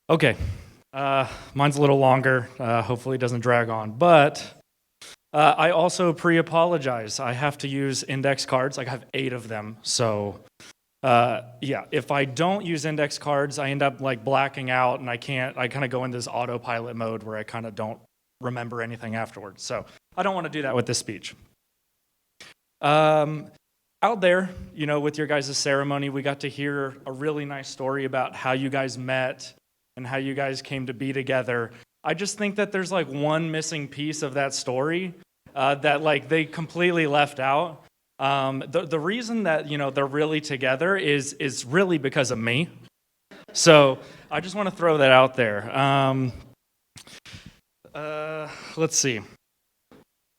Okay, mine's a little longer. Hopefully it doesn't drag on. But I also pre-apologize. I have to use index cards. I have 8 of them. So yeah, if I don't use index cards, I end up like blacking out and I kind of go into this autopilot mode where I kind of don't remember anything afterwards. So I don't want to do that with this speech. Out there, with your guys' ceremony, we got to hear a really nice story about how you guys met and how you guys came to be together. I just think that there's like one missing piece of that story that like they completely left out. The reason that they're really together is really because of me. So I just want to throw that out there. Let's see.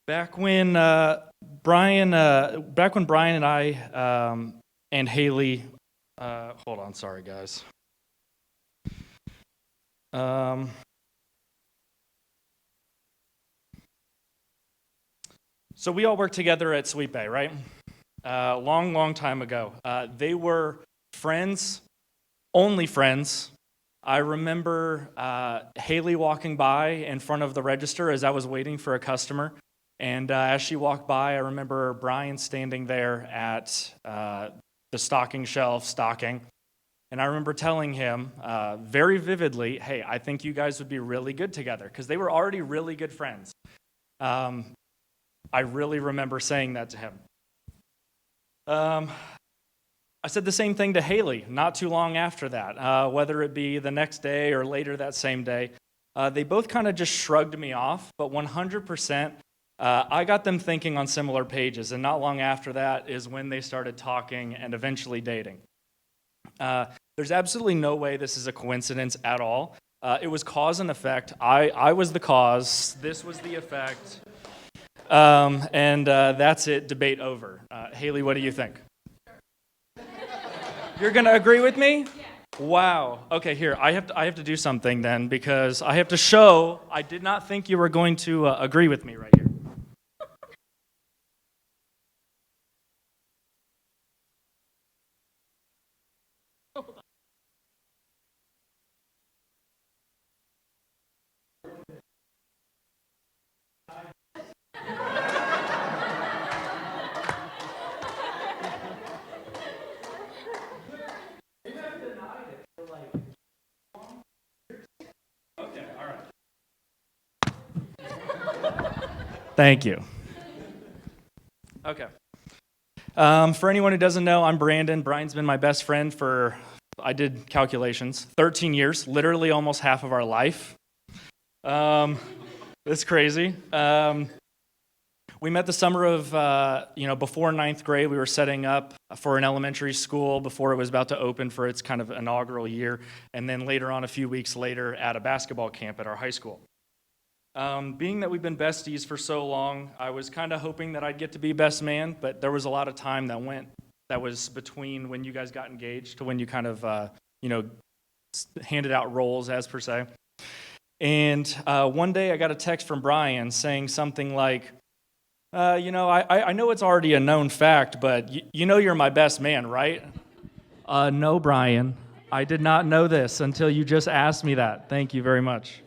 Back when Bryan and I and Haley, hold on, sorry guys. So we all worked together at Sweet Bay, right? Long time ago. They were friends, only friends. I remember Haley walking by in front of the register as I was waiting for a customer. And as she walked by, I remember Bryan standing there at the stocking shelf stocking. And I remember telling him very vividly, hey, I think you guys would be really good together, because they were already really good friends. I really remember saying that to him. I said the same thing to Haley not too long after that, whether it be the next day or later that same day. They both kind of just shrugged me off, but 100%, I got them thinking on similar pages, and not long after that is when they started talking and eventually dating. There's absolutely no way this is a coincidence at all. It was cause and effect. I was the cause. This was the effect. And that's it. Debate over. Haley, what do you think? You're going to agree with me? Wow. Okay, here. I have to do something then, because I have to show I did not think you were going to agree with me right here. Okay, all right. Thank you. Okay. For anyone who doesn't know, I'm Brandon. Bryan's been my best friend for, I did calculations, 13 years, literally almost half of our life. It's crazy. We met the summer of, before 9th grade. We were setting up for an elementary school before it was about to open for its kind of inaugural year, and then later on, a few weeks later, at a basketball camp at our high school. Being that we've been besties for so long, I was kind of hoping that I'd get to be best man, but there was a lot of time that was between when you guys got engaged to when you kind of, handed out roles, as per se. And one day I got a text from Bryan saying something like, I know it's already a known fact, but you're my best man, right? No, Bryan. I did not know this until you just asked me that. Thank you very much.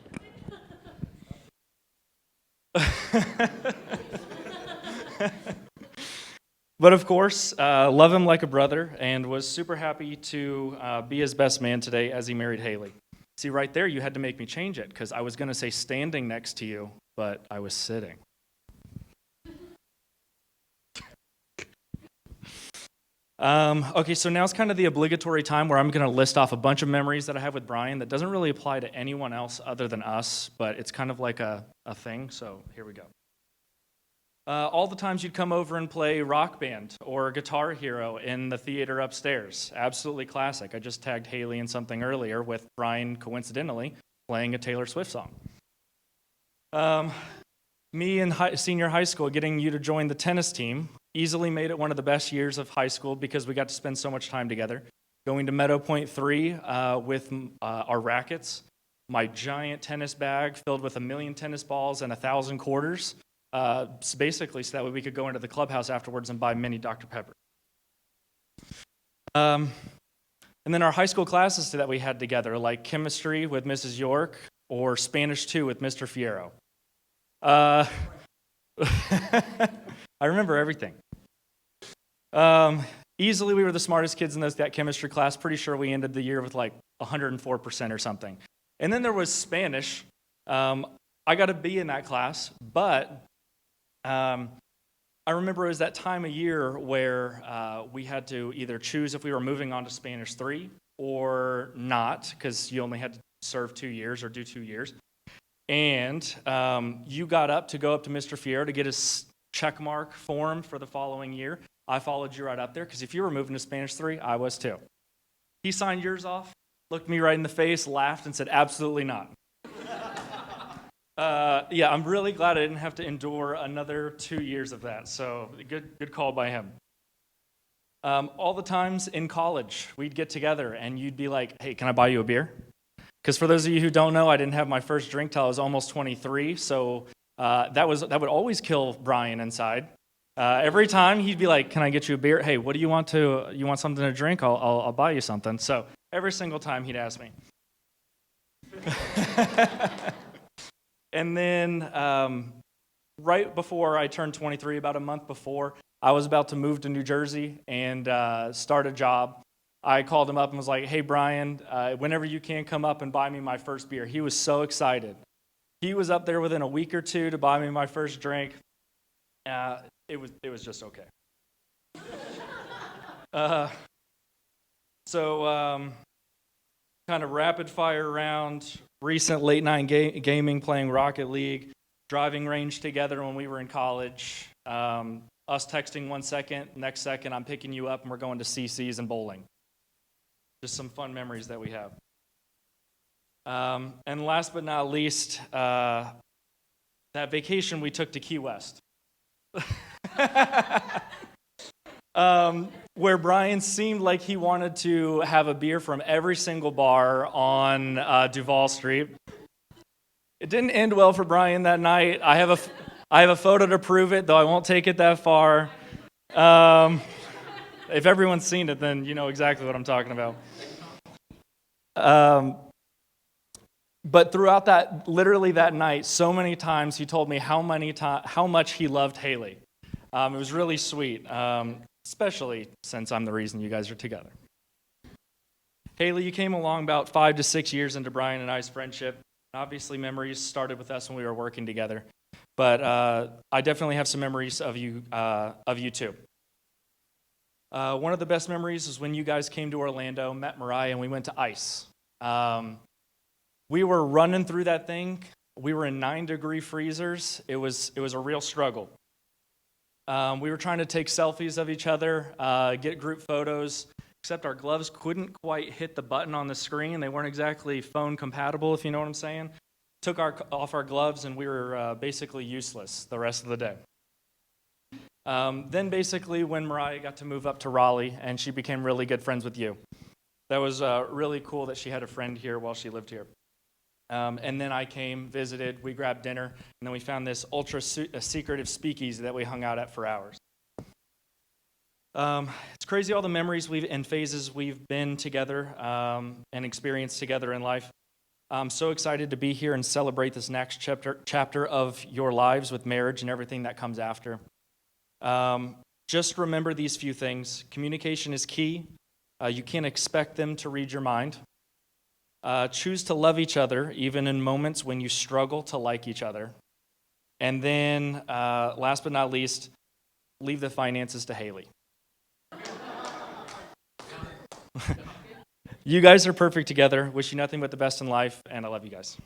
But of course, love him like a brother, and was super happy to be his best man today as he married Haley. See, right there, you had to make me change it, because I was going to say standing next to you, but I was sitting. Okay, so now it's kind of the obligatory time where I'm going to list off a bunch of memories that I have with Bryan that doesn't really apply to anyone else other than us, but it's kind of like a thing, so here we go. All the times you'd come over and play Rock Band or Guitar Hero in the theater upstairs. Absolutely classic. I just tagged Haley in something earlier with Bryan, coincidentally, playing a Taylor Swift song. Me in senior high school getting you to join the tennis team easily made it one of the best years of high school because we got to spend so much time together. Going to Meadow Point 3 with our rackets, my giant tennis bag filled with 1,000,000 tennis balls and 1,000 quarters, basically so that way we could go into the clubhouse afterwards and buy mini Dr. Pepper. And then our high school classes that we had together, like chemistry with Mrs. York or Spanish 2 with Mr. Fierro. I remember everything. Easily, we were the smartest kids in that chemistry class. Pretty sure we ended the year with like 104% or something. And then there was Spanish. I got a B in that class, but I remember it was that time of year where we had to either choose if we were moving on to Spanish 3 or not, because you only had to serve 2 years or do 2 years. And you got up to go up to Mr. Fierro to get his checkmark form for the following year. I followed you right up there, because if you were moving to Spanish 3, I was too. He signed yours off, looked me right in the face, laughed, and said, absolutely not. Yeah, I'm really glad I didn't have to endure another 2 years of that, so good call by him. All the times in college, we'd get together, and you'd be like, hey, can I buy you a beer? Because for those of you who don't know, I didn't have my first drink till I was almost 23, so that would always kill Bryan inside. Every time he'd be like, can I get you a beer? Hey, what do you want you want something to drink? I'll buy you something. So every single time he'd ask me. And then right before I turned 23, about a month before, I was about to move to New Jersey and start a job. I called him up and was like, hey, Bryan, whenever you can, come up and buy me my first beer. He was so excited. He was up there within a week or two to buy me my first drink. It was just okay. So kind of rapid fire round, recent late night gaming, playing Rocket League, driving range together when we were in college, us texting 1 second, next second I'm picking you up and we're going to CC's and bowling. Just some fun memories that we have. And last but not least, that vacation we took to Key West. Where Bryan seemed like he wanted to have a beer from every single bar on Duval Street. It didn't end well for Bryan that night. I have a photo to prove it, though I won't take it that far. If everyone's seen it, then you know exactly what I'm talking about. But throughout literally that night, so many times he told me how much he loved Haley. It was really sweet, especially since I'm the reason you guys are together. Haley, you came along about 5 to 6 years into Bryan and I's friendship. Obviously, memories started with us when we were working together. But I definitely have some memories of you too. One of the best memories is when you guys came to Orlando, met Mariah, and we went to ice. We were running through that thing. We were in 9-degree freezers. It was a real struggle. We were trying to take selfies of each other, get group photos, except our gloves couldn't quite hit the button on the screen. They weren't exactly phone compatible, if you know what I'm saying. Took off our gloves, and we were basically useless the rest of the day. Then basically when Mariah got to move up to Raleigh, and she became really good friends with you. That was really cool that she had a friend here while she lived here. And then I came, visited, we grabbed dinner, and then we found this ultra-secretive speakeasy that we hung out at for hours. It's crazy all the memories and phases we've been together and experienced together in life. I'm so excited to be here and celebrate this next chapter of your lives with marriage and everything that comes after. Just remember these few things. Communication is key. You can't expect them to read your mind. Choose to love each other, even in moments when you struggle to like each other. And then, last but not least, leave the finances to Haley. You guys are perfect together. Wish you nothing but the best in life, and I love you guys.